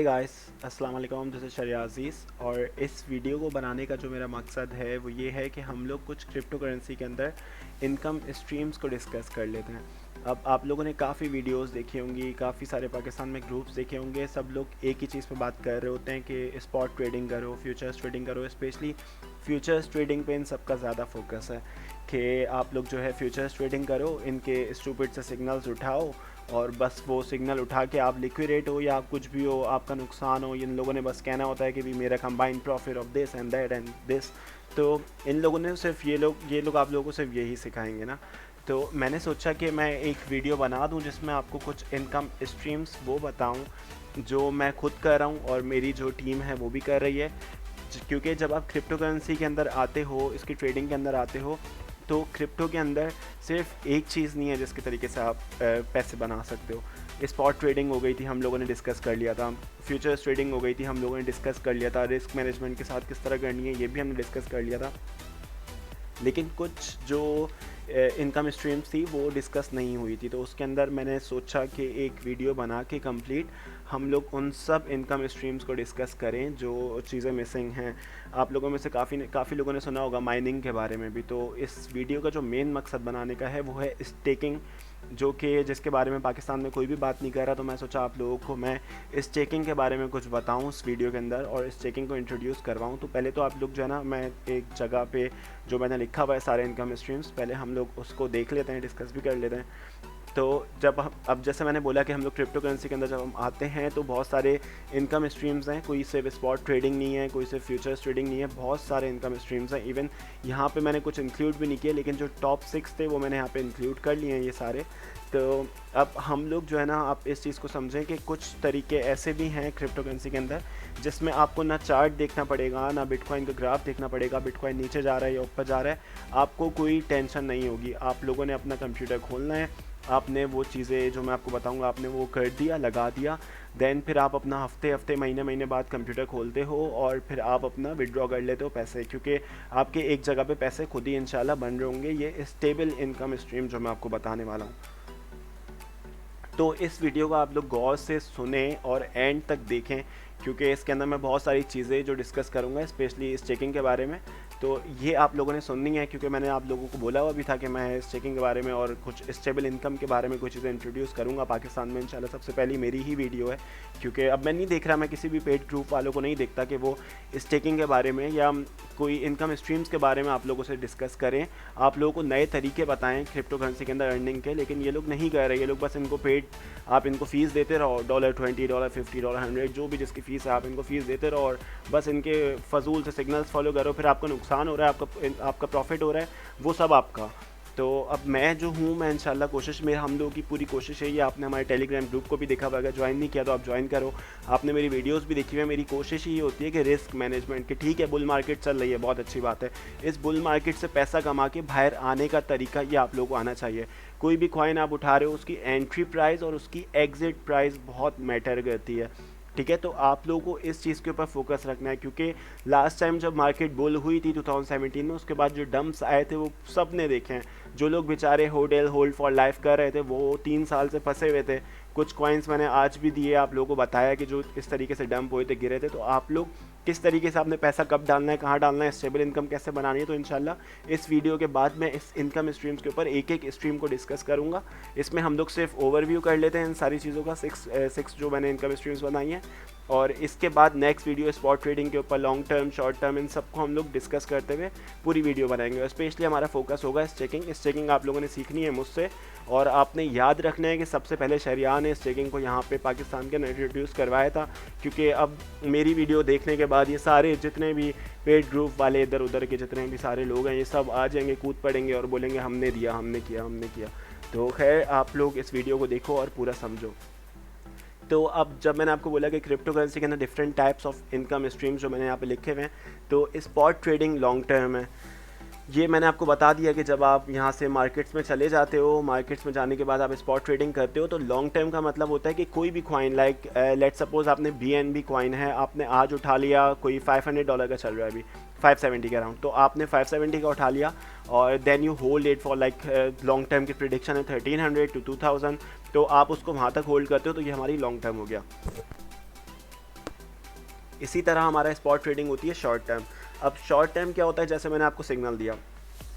Hey guys, अस्सलाम वालेकुम। This is शरिया अज़ीज़। और इस वीडियो को बनाने का जो मेरा मकसद है वो ये है कि हम लोग कुछ क्रिप्टो करेंसी के अंदर इनकम स्ट्रीम्स को डिस्कस कर लेते हैं। अब आप लोगों ने काफ़ी वीडियोस देखी होंगी, काफ़ी सारे पाकिस्तान में ग्रुप्स देखे होंगे। सब लोग एक ही चीज़ पे बात कर रहे होते हैं कि स्पॉट ट्रेडिंग करो, फ्यूचर्स ट्रेडिंग करो। स्पेशली फ्यूचर्स ट्रेडिंग पे इन सबका ज़्यादा फोकस है कि आप लोग जो है फ्यूचर्स ट्रेडिंग करो, इनके स्टूपिड से सिग्नल्स उठाओ और बस वो सिग्नल उठा के आप लिक्विडेट हो या कुछ भी हो, आपका नुकसान हो। इन लोगों ने बस कहना होता है कि भी मेरा combined profit of this and that and this. तो इन लोगों ने सिर्फ ये लोग आप लोगों को सिर्फ यही सिखाएंगे ना। तो मैंने सोचा कि मैं एक वीडियो बना दूं जिसमें आपको कुछ इनकम स्ट्रीम्स वो बताऊं जो मैं खुद कर रहा हूं और मेरी जो टीम है वो भी कर रही है। क्योंकि जब आप क्रिप्टो करेंसी के अंदर आते हो, इसकी ट्रेडिंग के अंदर आते हो, तो क्रिप्टो के अंदर सिर्फ एक चीज़ नहीं है जिसके तरीके से आप पैसे बना सकते हो। स्पॉट ट्रेडिंग हो गई थी, हम लोगों ने डिस्कस कर लिया था। फ्यूचर्स ट्रेडिंग हो गई थी, हम लोगों ने डिस्कस कर लिया था। रिस्क मैनेजमेंट के साथ किस तरह करनी है ये भी हमने डिस्कस कर लिया था। लेकिन कुछ जो इनकम स्ट्रीम्स थी वो डिस्कस नहीं हुई थी, तो उसके अंदर मैंने सोचा कि एक वीडियो बना के कंप्लीट हम लोग उन सब इनकम स्ट्रीम्स को डिस्कस करें जो चीज़ें मिसिंग हैं। आप लोगों में से काफ़ी लोगों ने सुना होगा माइनिंग के बारे में भी। तो इस वीडियो का जो मेन मकसद बनाने का है वो है स्टेकिंग, जो कि जिसके बारे में पाकिस्तान में कोई भी बात नहीं कर रहा। तो मैं सोचा आप लोगों को मैं स्टेकिंग के बारे में कुछ बताऊं इस वीडियो के अंदर और स्टेकिंग को इंट्रोड्यूस करवाऊं। तो पहले तो आप लोग जो है ना, मैं एक जगह पे जो मैंने लिखा हुआ है सारे इनकम स्ट्रीम्स, पहले हम लोग उसको देख लेते हैं, डिस्कस भी कर लेते हैं। तो जब हम अब जैसे मैंने बोला कि हम लोग क्रिप्टो करेंसी के अंदर जब हम आते हैं तो बहुत सारे इनकम स्ट्रीम्स हैं। कोई सिर्फ स्पॉट ट्रेडिंग नहीं है, कोई सिर्फ फ्यूचर्स ट्रेडिंग नहीं है, बहुत सारे इनकम स्ट्रीम्स हैं। इवन यहाँ पे मैंने कुछ इंक्लूड भी नहीं किए, लेकिन जो टॉप 6 थे वो मैंने यहाँ पे इंक्लूड कर लिए हैं ये सारे। तो अब हम लोग जो है ना, आप इस चीज़ को समझें कि कुछ तरीके ऐसे भी हैं क्रिप्टो करेंसी के अंदर जिसमें आपको ना चार्ट देखना पड़ेगा, ना बिटकॉइन का ग्राफ देखना पड़ेगा, बिटकॉइन नीचे जा रहा है या ऊपर जा रहा है, आपको कोई टेंशन नहीं होगी। आप लोगों ने अपना कंप्यूटर खोलना है, आपने वो चीज़ें जो मैं आपको बताऊंगा आपने वो कर दिया, लगा दिया। देन फिर आप अपना हफ्ते महीने बाद कंप्यूटर खोलते हो और फिर आप अपना विड्रॉ कर लेते हो पैसे, क्योंकि आपके एक जगह पे पैसे खुद ही इंशाल्लाह बन रहे होंगे। ये स्टेबल इनकम स्ट्रीम जो मैं आपको बताने वाला हूँ। तो इस वीडियो को आप लोग गौर से सुने और एंड तक देखें, क्योंकि इसके अंदर मैं बहुत सारी चीज़ें जो डिस्कस करूँगा स्पेशली स्टेकिंग के बारे में, तो ये आप लोगों ने सुननी है। क्योंकि मैंने आप लोगों को बोला हुआ भी था कि मैं स्टेकिंग के बारे में और कुछ स्टेबल इनकम के बारे में कुछ चीज़ें इंट्रोड्यूस करूँगा पाकिस्तान में इंशाल्लाह। सबसे पहली मेरी ही वीडियो है, क्योंकि अब मैं नहीं देख रहा, मैं किसी भी पेड ग्रुप वालों को नहीं देखता कि वो स्टेकिंग के बारे में या कोई इनकम स्ट्रीम्स के बारे में आप लोगों से डिस्कस करें, आप लोगों को नए तरीके बताएं क्रिप्टो करेंसी के अंदर अर्निंग के। लेकिन ये लोग नहीं कर रहे, ये लोग बस इनको पेड, आप इनको फ़ीस देते रहो, $20, $50, $100, जो भी जिसकी फ़ीस है आप इनको फ़ीस देते रहो और बस इनके फजूल से सिग्नल्स फॉलो करो। फिर आपको नुकसान हो रहा है, आपका प्रॉफिट हो रहा है, वो सब आपका। तो अब मैं जो हूँ, मैं इंशाल्लाह कोशिश, मेरा हम लोगों की पूरी कोशिश है ये। आपने हमारे टेलीग्राम ग्रुप को भी देखा होगा, अगर ज्वाइन नहीं किया तो आप ज्वाइन करो। आपने मेरी वीडियोस भी देखी हुई है। मेरी कोशिश ही होती है कि रिस्क मैनेजमेंट की, ठीक है बुल मार्केट चल रही है, बहुत अच्छी बात है, इस बुल मार्केट से पैसा कमा के बाहर आने का तरीका ये आप लोगों को आना चाहिए। कोई भी कॉइन आप उठा रहे हो, उसकी एंट्री प्राइस और उसकी एग्जिट प्राइस बहुत मैटर करती है, ठीक है। तो आप लोगों को इस चीज़ के ऊपर फोकस रखना है, क्योंकि लास्ट टाइम जब मार्केट बुल हुई थी 2017 में, उसके बाद जो डंप्स आए थे वो सब ने देखे हैं। जो लोग बेचारे होल्ड फॉर लाइफ कर रहे थे वो 3 साल से फंसे हुए थे। कुछ कॉइन्स मैंने आज भी दिए, आप लोगों को बताया कि जो इस तरीके से डंप हुए थे, गिरे थे। तो आप लोग किस तरीके से आपने पैसा कब डालना है, कहाँ डालना है, स्टेबल इनकम कैसे बनानी है, तो इंशाल्लाह इस वीडियो के बाद मैं इस इनकम स्ट्रीम्स के ऊपर एक एक स्ट्रीम को डिस्कस करूँगा। इसमें हम लोग सिर्फ ओवरव्यू कर लेते हैं इन सारी चीज़ों का, सिक्स जो मैंने इनकम स्ट्रीम्स बनाई हैं। और इसके बाद नेक्स्ट वीडियो स्पॉट ट्रेडिंग के ऊपर, लॉन्ग टर्म, शॉर्ट टर्म, इन सबको हम लोग डिस्कस करते हुए पूरी वीडियो बनाएंगे। और स्पेशली हमारा फोकस होगा स्टेकिंग आप लोगों ने सीखनी है मुझसे, और आपने याद रखना है कि सबसे पहले शरिया ने स्टेकिंग को यहाँ पे पाकिस्तान के इंट्रोड्यूस करवाया था। क्योंकि अब मेरी वीडियो देखने के बाद ये सारे जितने भी पेड ग्रुप वाले इधर उधर के जितने भी सारे लोग हैं, ये सब आ जाएंगे, कूद पड़ेंगे और बोलेंगे हमने दिया, हमने किया। तो खैर आप लोग इस वीडियो को देखो और पूरा समझो। तो अब जब मैंने आपको बोला कि क्रिप्टो करेंसी के अंदर different types of income streams जो मैंने यहाँ पे लिखे हुए हैं, तो स्पॉट ट्रेडिंग लॉन्ग टर्म है। ये मैंने आपको बता दिया कि जब आप यहाँ से मार्केट्स में चले जाते हो, मार्केट्स में जाने के बाद आप स्पॉट ट्रेडिंग करते हो, तो लॉन्ग टर्म का मतलब होता है कि कोई भी कॉइन, लाइक लेट्स सपोज आपने BNB कॉइन है, आपने आज उठा लिया, कोई $500 का चल रहा है अभी, 570 के अराउंड, तो आपने 570 का उठा लिया और then you hold it for like long term की प्रिडिक्शन है 1300 to 2000, तो आप उसको वहाँ तक होल्ड करते हो, तो ये हमारी लॉन्ग टर्म हो गया। इसी तरह हमारा स्पॉट ट्रेडिंग होती है शॉर्ट टर्म। अब शॉर्ट टर्म क्या होता है, जैसे मैंने आपको सिग्नल दिया,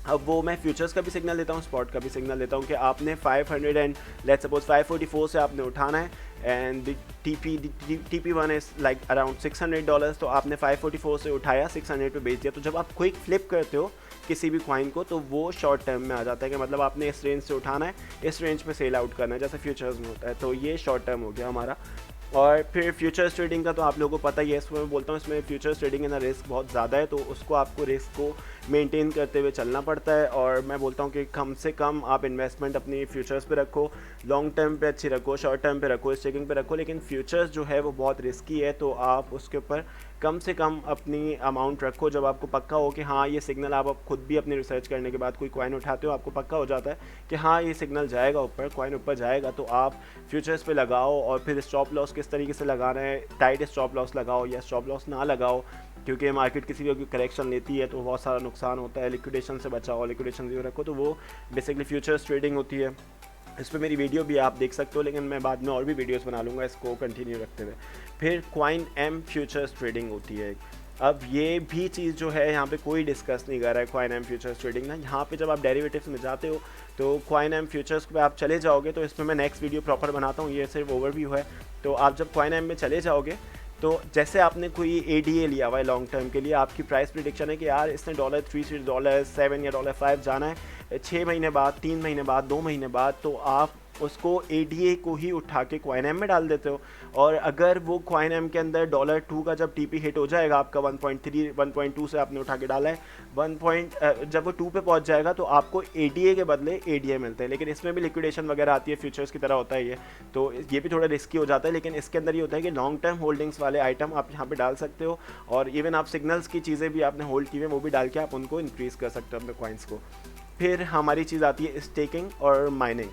अब वो मैं फ्यूचर्स का भी सिग्नल देता हूँ, स्पॉट का भी सिग्नल देता हूँ कि आपने 500 एंड लेट्स सपोज 544 से आपने उठाना है and TP1 is like around $600, तो आपने 544 से उठाया 600 पे बेच दिया। तो जब आप क्विक फ्लिप करते हो किसी भी कॉइन को तो वो शॉर्ट टर्म में आ जाता है कि मतलब आपने इस रेंज से उठाना है, इस रेंज पे सेल आउट करना है, जैसे फ्यूचर्स में होता है। तो ये शॉर्ट टर्म हो गया हमारा। और फिर फ्यूचर्स ट्रेडिंग का तो आप लोगों को पता ही है, इसमें मैं बोलता हूँ इसमें फ्यूचर्स ट्रेडिंग का रिस्क बहुत ज़्यादा है, तो उसको आपको रिस्क को मेंटेन करते हुए चलना पड़ता है। और मैं बोलता हूँ कि कम से कम आप इन्वेस्टमेंट अपनी फ्यूचर्स पे रखो, लॉन्ग टर्म पे अच्छी रखो, शॉर्ट टर्म पे रखो, स्टेकिंग पे रखो, लेकिन फ्यूचर्स जो है वो बहुत रिस्की है, तो आप उसके ऊपर कम से कम अपनी अमाउंट रखो। जब आपको पक्का हो कि हाँ ये सिग्नल, आप खुद भी अपनी रिसर्च करने के बाद कोई कॉइन उठाते हो, आपको पक्का हो जाता है कि हाँ ये सिग्नल जाएगा ऊपर, कॉइन ऊपर जाएगा, तो आप फ्यूचर्स पे लगाओ। और फिर स्टॉप लॉस किस तरीके से लगाना है, टाइट स्टॉप लॉस लगाओ या स्टॉप लॉस ना लगाओ, क्योंकि मार्केट किसी भी करेक्शन लेती है तो बहुत सारा नुकसान होता है। लिक्विडेशन से बचाओ, लिक्विडेशन जीरो रखो, तो वो बेसिकली फ्यूचर्स ट्रेडिंग होती है। इस पर मेरी वीडियो भी आप देख सकते हो, लेकिन मैं बाद में और भी वीडियोस बना लूँगा इसको कंटिन्यू रखते हुए। फिर कॉइन एम फ्यूचर्स ट्रेडिंग होती है। अब ये भी चीज़ जो है यहाँ पे कोई डिस्कस नहीं कर रहा है कॉइन एम फ्यूचर्स ट्रेडिंग ना। यहाँ पे जब आप डेरिवेटिव्स में जाते हो तो कॉइन एम फ्यूचर्स पे आप चले जाओगे, तो इसमें मैं नेक्स्ट वीडियो प्रॉपर बनाता हूँ, ये सिर्फ ओवरव्यू है। तो आप जब कॉइन एम में चले जाओगे तो जैसे आपने कोई ADA लिया हुआ है लॉन्ग टर्म के लिए, आपकी प्राइस प्रिडिक्शन है कि यार इसने $3 से $7 या $5 जाना है 6 महीने बाद, 3 महीने बाद, 2 महीने बाद, तो आप उसको ADA को ही उठा के कॉइन एम में डाल देते हो। और अगर वो कॉइन एम के अंदर $2 का जब TP हिट हो जाएगा, आपका 1.3 1.2 से आपने उठा के डाला है, जब वो 2 पे पहुंच जाएगा तो आपको ADA के बदले ADA मिलते हैं। लेकिन इसमें भी लिक्विडेशन वगैरह आती है, फ्यूचर्स की तरह होता है ये, तो ये भी थोड़ा रिस्की हो जाता है। लेकिन इसके अंदर ये होता है कि लॉन्ग टर्म होल्डिंग्स वाले आइटम आप यहाँ पे डाल सकते हो, और इवन आप सिग्नल्स की चीज़ें भी आपने होल्ड की हुई वो भी डाल के आप उनको इंक्रीज़ कर सकते हो अपने कॉइन्स को। फिर हमारी चीज़ आती है स्टेकिंग और माइनिंग।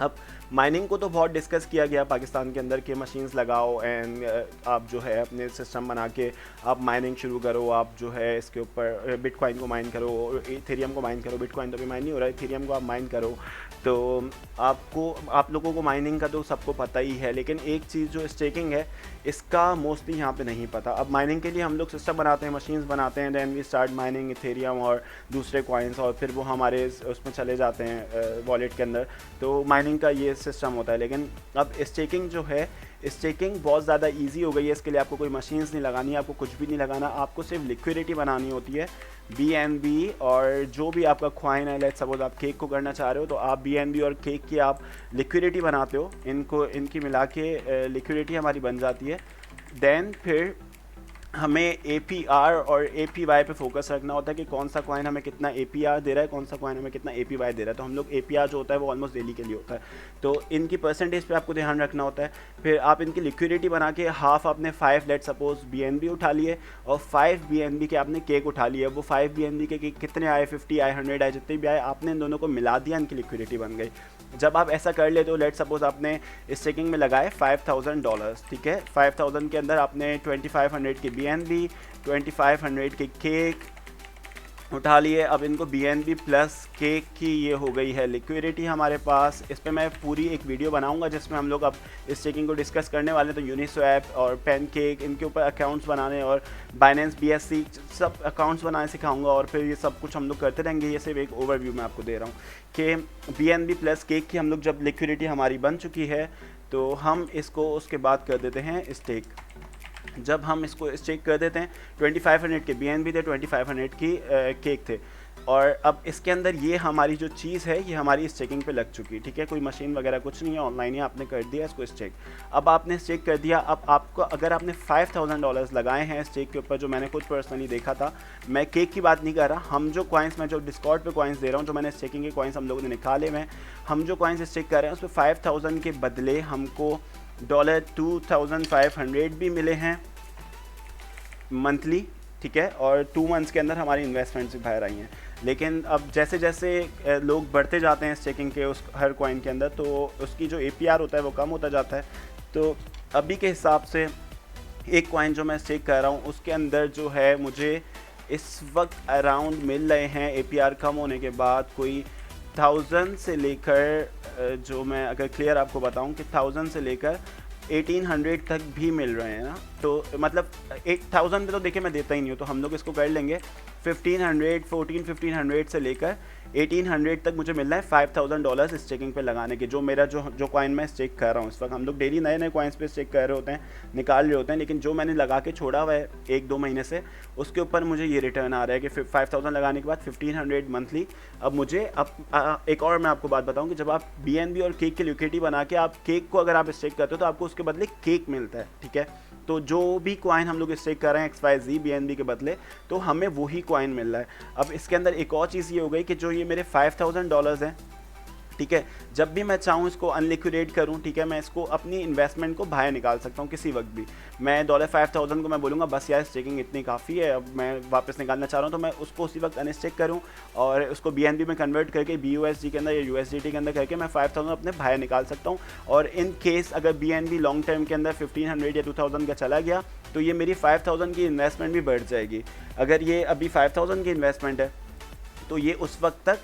अब माइनिंग को तो बहुत डिस्कस किया गया पाकिस्तान के अंदर कि मशीन्स लगाओ एंड आप जो है अपने सिस्टम बना के आप माइनिंग शुरू करो, आप जो है इसके ऊपर बिटकॉइन को माइन करो, इथेरियम को माइन करो। बिटकॉइन तो अभी माइन नहीं हो रहा है, इथेरियम को आप माइन करो। तो आप लोगों को माइनिंग का तो सबको पता ही है, लेकिन एक चीज़ जो स्टेकिंग है इसका मोस्टली यहाँ पे नहीं पता। अब माइनिंग के लिए हम लोग सिस्टम बनाते हैं, मशीन्स बनाते हैं, then we start mining Ethereum और दूसरे कॉइन्स, और फिर वो हमारे उसमें चले जाते हैं वॉलेट के अंदर। तो माइनिंग का ये सिस्टम होता है। लेकिन अब स्टेकिंग जो है, स्टेकिंग बहुत ज़्यादा इजी हो गई है। इसके लिए आपको कोई मशीन्स नहीं लगानी है, आपको कुछ भी नहीं लगाना, आपको सिर्फ लिक्विडिटी बनानी होती है BNB। और जो भी आपका कॉइन है, लेट्स सपोज आप केक को करना चाह रहे हो तो आप BNB और केक की आप लिक्विडिटी बनाते हो, इनकी मिला के लिक्विडिटी हमारी बन जाती है। देन फिर हमें APR और APY पे फोकस रखना होता है कि कौन सा कॉइन हमें कितना APR दे रहा है, कौन सा कॉइन हमें कितना APY दे रहा है। तो हम लोग APR जो होता है वो ऑलमोस्ट डेली के लिए होता है, तो इनकी परसेंटेज पे आपको ध्यान रखना होता है। फिर आप इनकी लिक्विडिटी बना के हाफ आपने 5 लेट सपोज BNB उठा लिए और 5 BNB के आपने केक उठा लिए। वो 5 BNB के कितने आए, 50 आए, 100 आए, जितने भी आए, आपने इन दोनों को मिला दिया, इनकी लिक्विडिटी बन गई। जब आप ऐसा कर लेते हो, लेट सपोज आपने स्टेकिंग में लगाए $5000, ठीक है, 5000 के अंदर आपने 2500 के BNB, 2500 के केक उठा लिए। अब इनको BNB प्लस केक की ये हो गई है लिक्विडिटी हमारे पास। इस पर मैं पूरी एक वीडियो बनाऊंगा जिसमें हम लोग अब स्टेकिंग को डिस्कस करने वाले। तो यूनिस्वैप और पैनकेक, इनके ऊपर अकाउंट्स बनाने और बाइनेंस BSC सब अकाउंट्स बनाने सिखाऊंगा, और फिर ये सब कुछ हम लोग करते रहेंगे। ये सिर्फ एक ओवरव्यू मैं आपको दे रहा हूँ कि BNB प्लस केक की हम लोग जब लिक्विडिटी हमारी बन चुकी है तो हम इसको उसके बाद कर देते हैं स्टेक। जब हम इसको स्टेक कर देते हैं, 2500 के BNB थे, 2500 की केक थे, और अब इसके अंदर ये हमारी जो चीज़ है ये हमारी स्टेकिंग पे लग चुकी, ठीक है। कोई मशीन वगैरह कुछ नहीं है, ऑनलाइन ही आपने कर दिया इसको स्टेक। अब आपने स्टेक कर दिया। अब आपको अगर आपने $5000 लगाए हैं स्टेक के ऊपर, जो मैंने खुद पर्सनली देखा था, मैं केक की बात नहीं कर रहा, हम जो कॉइन्स, मैं जो डिस्कॉर्ड पे कॉइन्स दे रहा हूँ, जो मैंने स्टेकिंग के कॉइन्स हम लोगों ने निकाले हुए, हम जो कॉइन्स स्टेक कर रहे हैं उस पर 5000 के बदले हमको $2500 भी मिले हैं मंथली, ठीक है, और 2 मंथ्स के अंदर हमारी इन्वेस्टमेंट्स भी बाहर आई हैं। लेकिन अब जैसे जैसे लोग बढ़ते जाते हैं स्टेकिंग के उस हर कॉइन के अंदर, तो उसकी जो APR होता है वो कम होता जाता है। तो अभी के हिसाब से एक कॉइन जो मैं स्टेक कर रहा हूँ उसके अंदर जो है मुझे इस वक्त अराउंड मिल रहे हैं APR कम होने के बाद कोई 1000 से लेकर, जो मैं अगर क्लियर आपको बताऊं कि 1000 से लेकर 1800 तक भी मिल रहे हैं ना, तो मतलब 8000 पे तो देखिए मैं देता ही नहीं हूँ, तो हम लोग इसको कर लेंगे 1500 से लेकर 1800 तक मुझे मिल रहा है $5000 स्टेकिंग पे लगाने के। जो मेरा जो कॉइन मैं स्टेक कर रहा हूँ इस वक्त, हम लोग डेली नए नए कॉइन्स पे स्टेक कर रहे होते हैं, निकाल रहे होते हैं, लेकिन जो मैंने लगा के छोड़ा हुआ है 1-2 महीने से, उसके ऊपर मुझे ये रिटर्न आ रहा है कि 5000 लगाने के बाद 1500 मंथली। अब मुझे एक और मैं आपको बात बताऊँ कि जब आप BNB और केक की लिक्विडिटी बना के आप केक को अगर आप स्टेक करते हो तो आपको उसके बदले केक मिलता है, ठीक है। तो जो भी कॉइन हम लोग स्टेक कर रहे हैं XYZ BNB के बदले, तो हमें वही कॉइन मिल रहा है। अब इसके अंदर एक और चीज़ ये हो गई कि जो ये मेरे $5000 हैं, ठीक है, जब भी मैं चाहूँ इसको अनलिक्विडेट करूँ, ठीक है, मैं इसको अपनी इन्वेस्टमेंट को बाहर निकाल सकता हूँ किसी वक्त भी। मैं $5000 को मैं बोलूँगा बस यार स्टेकिंग इतनी काफ़ी है, अब मैं वापस निकालना चाह रहा हूँ, तो मैं उसको उसी वक्त अनस्टेक करूँ और उसको BNB में कन्वर्ट करके BUSD के अंदर या USDT के अंदर करके मैं 5000 अपने बाहर निकाल सकता हूँ। और इन केस अगर BNB लॉन्ग टर्म के अंदर 1500 या 2000 का चला गया, तो ये मेरी 5000 की इन्वेस्टमेंट भी बढ़ जाएगी। अगर ये अभी 5000 की इन्वेस्टमेंट है, तो ये उस वक्त तक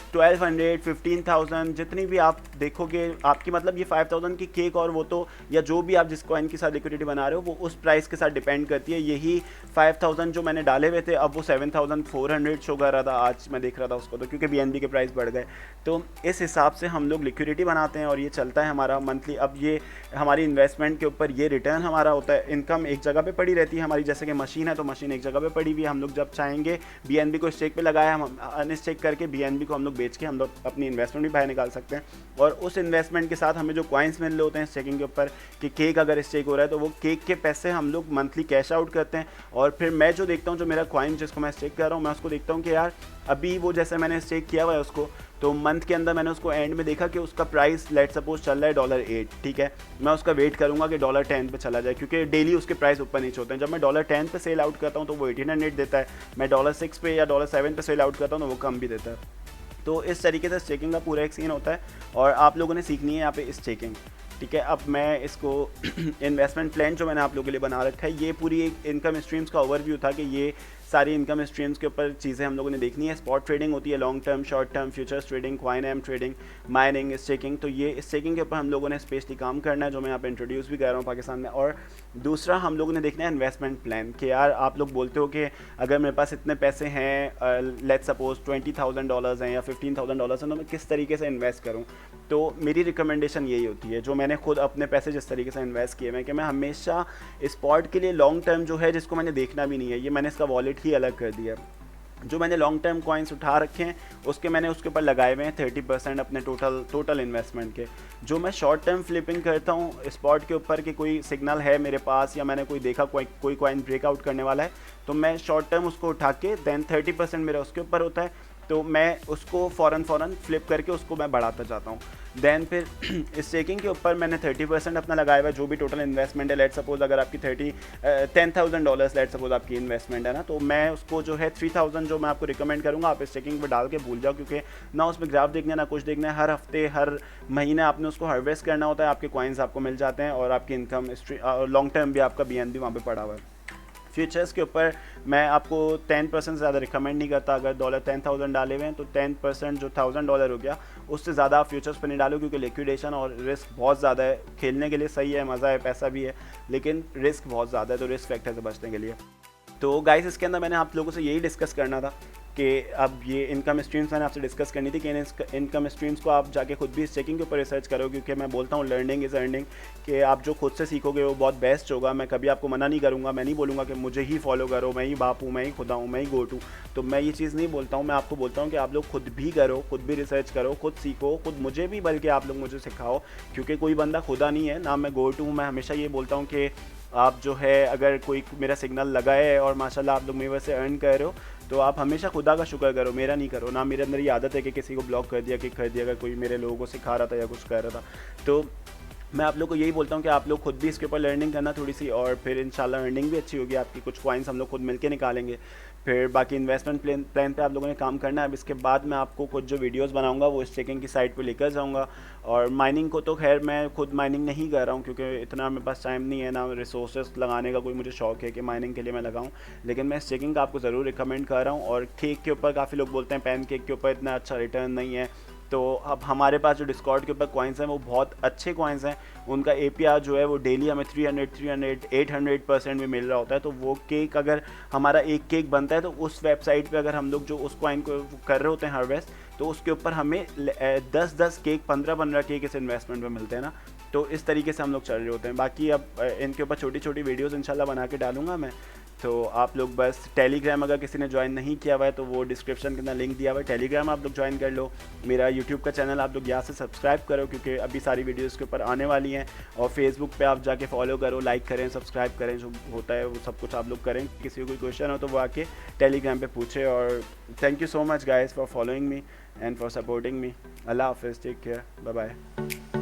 1200 15,000 जितनी भी आप देखोगे आपकी, मतलब ये 5000 की केक और वो तो, या जो भी आप जिस कॉइन के साथ लिक्विडिटी बना रहे हो वो उस प्राइस के साथ डिपेंड करती है। यही 5000 जो मैंने डाले हुए थे, अब वो 7400 शो कर रहा था, आज मैं देख रहा था उसको, तो क्योंकि BNB के प्राइस बढ़ गए। तो इस हिसाब से हम लोग लिक्विडिटी बनाते हैं और ये चलता है हमारा मंथली। अब ये हमारी इन्वेस्टमेंट के ऊपर ये रिटर्न हमारा होता है। इनकम एक जगह पे पड़ी रहती है हमारी, जैसे कि मशीन है तो मशीन एक जगह पे पड़ी हुई है, हम लोग जब चाहेंगे BNB को स्टेक पे लगाया, हम अनस्टेक करके BNB को हम लोग बेच के हम लोग अपनी इन्वेस्टमेंट भी बाहर निकाल सकते हैं। और उस इन्वेस्टमेंट के साथ हमें जो कॉइन्स मिल रहे होते हैं स्टेकिंग के ऊपर, कि केक अगर स्टेक हो रहा है तो वो केक के पैसे हम लोग मंथली कैश आउट करते हैं। और फिर मैं जो देखता हूँ, जो मेरा कॉइन जिसको मैं स्टेक कर रहा हूँ, मैं उसको देखता हूँ कि यार अभी वो जैसे मैंने स्टेक किया हुआ है उसको, तो मंथ के अंदर मैंने उसको एंड में देखा कि उसका प्राइस लेट सपोज चल रहा है $8, ठीक है, मैं उसका वेट करूंगा कि $10 पे चला जाए, क्योंकि डेली उसके प्राइस ऊपर नीचे होते हैं। जब मैं $10 पे सेल आउट करता हूँ तो वो 1800 देता है, मैं $6 पे या $7 पे सेल आउट करता हूँ तो वो कम भी देता है। तो इस तरीके से स्टेकिंग का पूरा एक सीन होता है और आप लोगों ने सीखनी है यहाँ पे स्टेकिंग, ठीक है। अब मैं इसको इन्वेस्टमेंट प्लान जो मैंने आप लोगों के लिए बना रखा है, ये पूरी एक इनकम स्ट्रीम्स का ओवरव्यू था कि ये सारी इनकम स्ट्रीम्स के ऊपर चीज़ें हम लोगों ने देखनी है। स्पॉट ट्रेडिंग होती है, long term, short term, futures trading, coin M trading, mining, staking. तो ये स्टेकिंग के ऊपर हम लोगों ने स्पेशली काम करना है, जो मैं यहाँ पे इंट्रोड्यूस भी कर रहा हूँ पाकिस्तान में। और दूसरा हम लोगों ने देखना है इन्वेस्टमेंट प्लान, कि यार आप लोग बोलते हो कि अगर मेरे पास इतने पैसे हैं, लेट्स सपोज $20,000 हैं या $15,000 हैं, तो मैं किस तरीके से इन्वेस्ट करूँ। तो मेरी रिकमेंडेशन यही होती है, जो मैंने खुद अपने पैसे जिस तरीके से इन्वेस्ट किए हैं, कि मैं हमेशा स्पॉट के लिए लॉन्ग टर्म जो है, जिसको मैंने देखना भी नहीं है, ये मैंने इसका वॉलेट ही अलग कर दिया है। जो मैंने लॉन्ग टर्म कॉइन्स उठा रखे हैं उसके मैंने उसके ऊपर लगाए हुए हैं 30% अपने टोटल इन्वेस्टमेंट के। जो मैं शॉर्ट टर्म फ्लिपिंग करता हूँ स्पॉट के ऊपर कि कोई सिग्नल है मेरे पास, या मैंने कोई देखा कोई कॉइन ब्रेकआउट करने वाला है, तो मैं शॉर्ट टर्म उसको उठा के देन 30% मेरा उसके ऊपर होता है, तो मैं उसको फ़ौरन फ्लिप करके उसको मैं बढ़ाता जाता हूँ। देन फिर स्टेकिंग के ऊपर मैंने 30% अपना लगाया हुआ है, जो भी टोटल इन्वेस्टमेंट है। लेट सपोज अगर आपकी $10,000 लेट सपोज आपकी इन्वेस्टमेंट है ना, तो मैं उसको जो है 3000 जो मैं आपको रिकमेंड करूँगा आप स्टेकिंग पर डाल के भूल जाओ, क्योंकि ना उसमें ग्राफ देखना ना कुछ देखना है। हर हफ्ते हर महीने आपने उसको हार्वेस्ट करना होता है, आपके कॉइन्स आपको मिल जाते हैं और आपकी इनकम लॉन्ग टर्म भी आपका BNB वहाँ पर पड़ा हुआ है। फ्यूचर्स के ऊपर मैं आपको 10% ज़्यादा रिकमेंड नहीं करता। अगर $10,000 डाले हुए हैं तो 10% जो $1,000 हो गया, उससे ज़्यादा आप फ्यूचर्स पर नहीं डालो, क्योंकि लिक्विडेशन और रिस्क बहुत ज़्यादा है। खेलने के लिए सही है, मज़ा है, पैसा भी है, लेकिन रिस्क बहुत ज़्यादा है, तो रिस्क फैक्टर से बचने के लिए। तो गाइस इसके अंदर मैंने आप लोगों से यही डिस्कस करना था कि अब ये इनकम स्ट्रीम्स मैंने आपसे डिस्कस करनी थी कि इन इनकम स्ट्रीम्स को आप जाके खुद भी स्टेकिंग के ऊपर रिसर्च करो, क्योंकि मैं बोलता हूँ लर्निंग इज़ अर्निंग, कि आप जो खुद से सीखोगे वो बहुत बेस्ट होगा। मैं कभी आपको मना नहीं करूँगा, मैं नहीं बोलूँगा कि मुझे ही फॉलो करो, मैं ही बाप हूँ, मैं ही खुदा हूँ, मैं ही गोट हूँ। तो मैं ये चीज़ नहीं बोलता हूँ, मैं आपको बोलता हूँ कि आप लोग खुद भी करो, खुद भी रिसर्च करो, खुद सीखो, खुद मुझे भी बल्कि आप लोग मुझे सिखाओ, क्योंकि कोई बंदा खुदा नहीं है ना, मैं गोट हूँ। मैं हमेशा ये बोलता हूँ कि आप जो है अगर कोई मेरा सिग्नल लगाए और माशाल्लाह आप लोग मेरे से अर्न कर रहे हो, तो आप हमेशा खुदा का शुक्र करो, मेरा नहीं करो ना। मेरे अंदर ये आदत है कि किसी को ब्लॉक कर दिया, कि कर दिया, अगर कोई मेरे लोगों को सिखा रहा था या कुछ कर रहा था। तो मैं आप लोग को यही बोलता हूँ कि आप लोग खुद भी इसके ऊपर लर्निंग करना थोड़ी सी, और फिर इंशाल्लाह अर्निंग भी अच्छी होगी आपकी। कुछ कॉइन्स हम लोग खुद मिलके निकालेंगे, फिर बाकी इन्वेस्टमेंट प्लान पे आप लोगों ने काम करना है। अब इसके बाद मैं आपको कुछ जो वीडियोस बनाऊंगा वो स्टेकिंग की साइट पे लेकर जाऊंगा। और माइनिंग को तो खैर मैं खुद माइनिंग नहीं कर रहा हूँ, क्योंकि इतना मेरे पास टाइम नहीं है, ना रिसोर्सेस लगाने का कोई मुझे शौक है कि माइनिंग के लिए मैं लगाऊँ। लेकिन मैं स्टेकिंग का आपको ज़रूर रिकमेंड कर रहा हूँ। और केक के ऊपर काफ़ी लोग बोलते हैं पैन केक के ऊपर इतना अच्छा रिटर्न नहीं है, तो अब हमारे पास जो डिस्कॉर्ड के ऊपर कॉइन्स हैं वो बहुत अच्छे कॉइन्स हैं, उनका APR जो है वो डेली हमें 300 800% में मिल रहा होता है। तो वो केक अगर हमारा एक केक बनता है तो उस वेबसाइट पे अगर हम लोग जो उस कॉइन को कर रहे होते हैं हार्वेस्ट, तो उसके ऊपर हमें 10 केक 15 केक इस इन्वेस्टमेंट में मिलते हैं ना। तो इस तरीके से हम लोग चल रहे होते हैं। बाकी अब इनके ऊपर छोटी छोटी वीडियोस इंशाल्लाह बना के डालूंगा मैं। तो आप लोग बस टेलीग्राम अगर किसी ने ज्वाइन नहीं किया हुआ है तो वो डिस्क्रिप्शन के अंदर लिंक दिया हुआ है, टेलीग्राम आप लोग ज्वाइन कर लो। मेरा यूट्यूब का चैनल आप लोग यहाँ से सब्सक्राइब करो क्योंकि अभी सारी वीडियोस के ऊपर आने वाली हैं। और फेसबुक पे आप जाके फॉलो करो, लाइक करें, सब्सक्राइब करें, जो होता है वो सब कुछ आप लोग करें। किसी को कोई क्वेश्चन हो तो वो आके टेलीग्राम पे पूछे। और thank you so much guys for following me and for supporting me. अल्लाह हाफिज़, टेक केयर, बाय बाय।